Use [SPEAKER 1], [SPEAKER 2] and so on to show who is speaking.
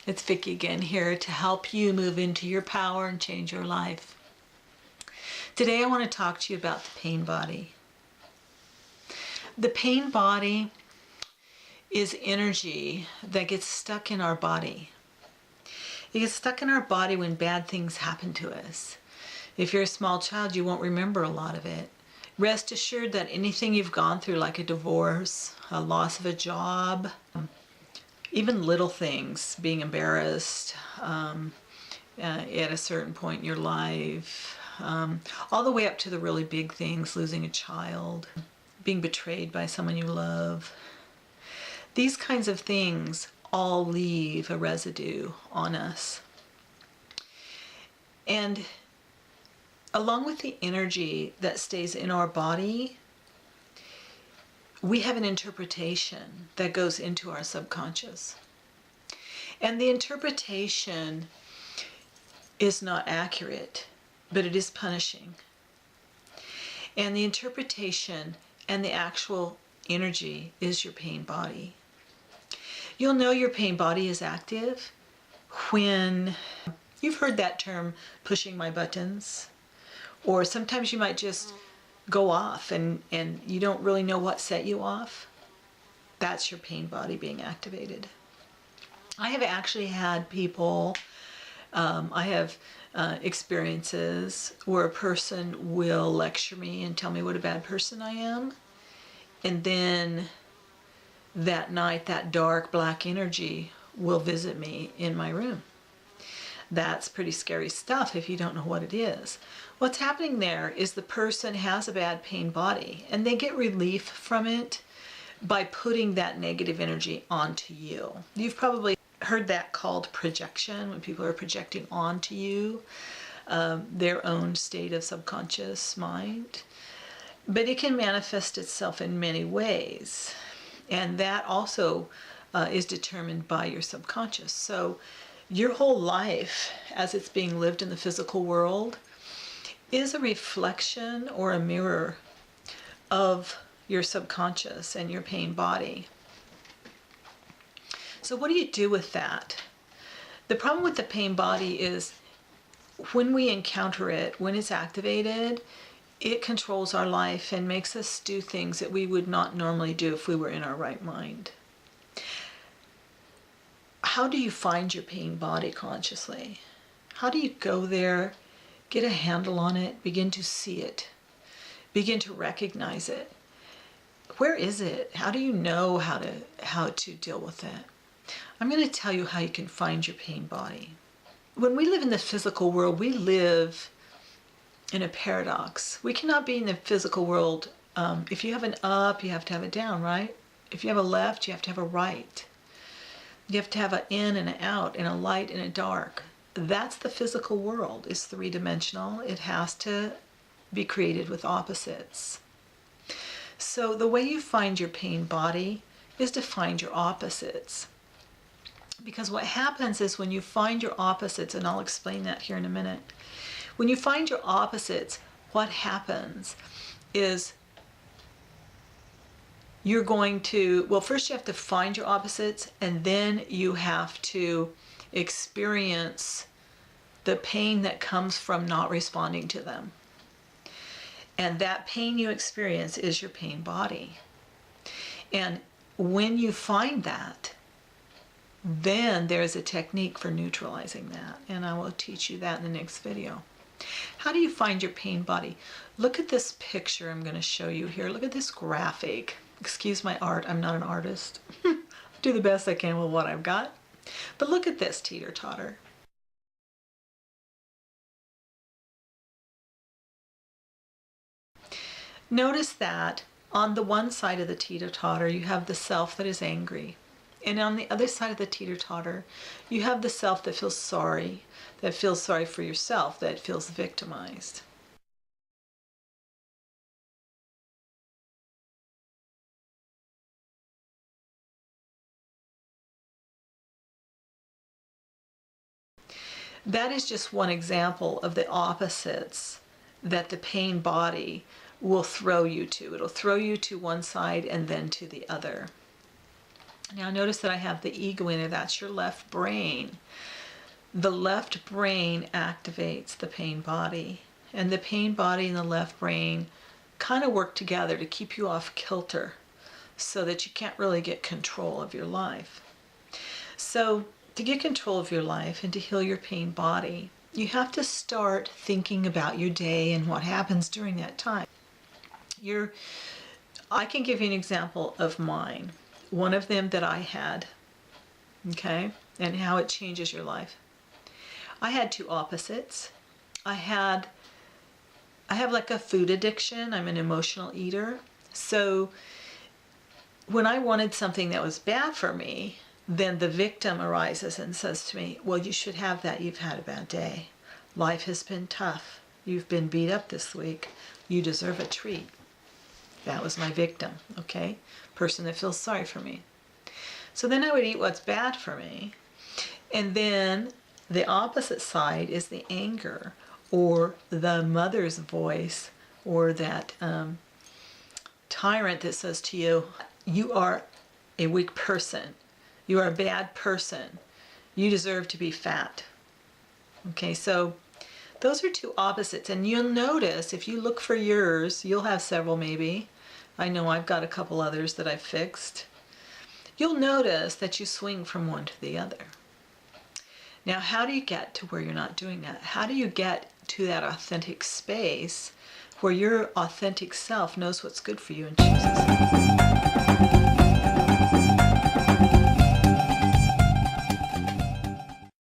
[SPEAKER 1] It's Vicki again here to help you move into your power and change your life. Today I want to talk to you about the pain body. The pain body is energy that gets stuck in our body. It gets stuck in our body when bad things happen to us. If you're a small child, you won't remember a lot of it. Rest assured that anything you've gone through, like a divorce, a loss of a job, even little things, being embarrassed at a certain point in your life, all the way up to the really big things, losing a child, being betrayed by someone you love. These kinds of things all leave a residue on us. And along with the energy that stays in our body, we have an interpretation that goes into our subconscious. And the interpretation is not accurate, but it is punishing. And the interpretation and the actual energy is your pain body. You'll know your pain body is active when you've heard that term, pushing my buttons, or sometimes you might just go off and you don't really know what set you off. That's your pain body being activated. I have actually had people, I have experiences where a person will lecture me and tell me what a bad person I am, and then that night that dark black energy will visit me in my room. That's pretty scary stuff if you don't know what it is. What's happening there is the person has a bad pain body and they get relief from it by putting that negative energy onto you. You've probably heard that called projection, when people are projecting onto you their own state of subconscious mind. But it can manifest itself in many ways. And that also is determined by your subconscious. So your whole life, as it's being lived in the physical world, is a reflection or a mirror of your subconscious and your pain body. So what do you do with that? The problem with the pain body is when we encounter it, when it's activated, it controls our life and makes us do things that we would not normally do if we were in our right mind. How do you find your pain body consciously? How do you go there, get a handle on it, begin to see it, begin to recognize it? Where is it? How do you know how to deal with it? I'm going to tell you how you can find your pain body. When we live in the physical world, we live in a paradox. We cannot be in the physical world. If you have an up, you have to have a down, right? If you have a left, you have to have a right. You have to have an in and an out, and a light and a dark. That's the physical world. It's three-dimensional. It has to be created with opposites. So the way you find your pain body is to find your opposites. Because what happens is when you find your opposites, and I'll explain that here in a minute, when you find your opposites, what happens is you're going to, well, first you have to find your opposites, and then you have to experience the pain that comes from not responding to them. And that pain you experience is your pain body. And when you find that, then there's a technique for neutralizing that. And I will teach you that in the next video. How do you find your pain body? Look at this picture I'm going to show you here. Look at this graphic. Excuse my art, I'm not an artist. I do the best I can with what I've got. But look at this teeter-totter. Notice that on the one side of the teeter-totter, you have the self that is angry. And on the other side of the teeter-totter, you have the self that feels sorry for yourself, that feels victimized. That is just one example of the opposites that the pain body will throw you to. It'll throw you to one side and then to the other. Now notice that I have the ego in there. That's your left brain. The left brain activates the pain body. And the pain body and the left brain kind of work together to keep you off kilter so that you can't really get control of your life. So to get control of your life and to heal your pain body, you have to start thinking about your day and what happens during that time. I can give you an example of mine. One of them that I had, okay, and how it changes your life. I had two opposites. I have like a food addiction. I'm an emotional eater. So when I wanted something that was bad for me, then the victim arises and says to me, well, you should have that. You've had a bad day. Life has been tough. You've been beat up this week. You deserve a treat. That was my victim, okay? Person that feels sorry for me. So then I would eat what's bad for me. And then the opposite side is the anger, or the mother's voice, or that tyrant that says to you, you are a weak person. You are a bad person. You deserve to be fat. Okay, so those are two opposites. And you'll notice, if you look for yours, you'll have several maybe. I know I've got a couple others that I've fixed. You'll notice that you swing from one to the other. Now, how do you get to where you're not doing that? How do you get to that authentic space where your authentic self knows what's good for you and chooses it?